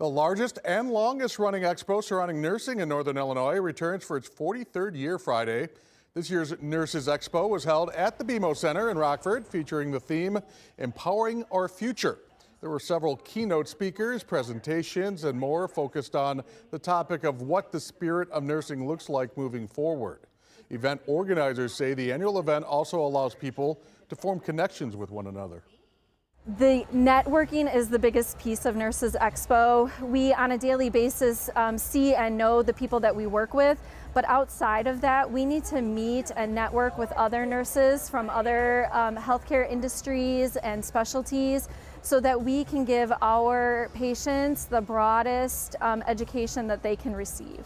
The largest and longest running expo surrounding nursing in Northern Illinois returns for its 43rd year Friday. This year's Nurses Expo was held at the BMO Center in Rockford, featuring the theme, Empowering Our Future. There were several keynote speakers, presentations, and more focused on the topic of what the spirit of nursing looks like moving forward. Event organizers say the annual event also allows people to form connections with one another. The networking is the biggest piece of Nurses Expo. We, on a daily basis, see and know the people that we work with, but outside of that, we need to meet and network with other nurses from other healthcare industries and specialties so that we can give our patients the broadest education that they can receive.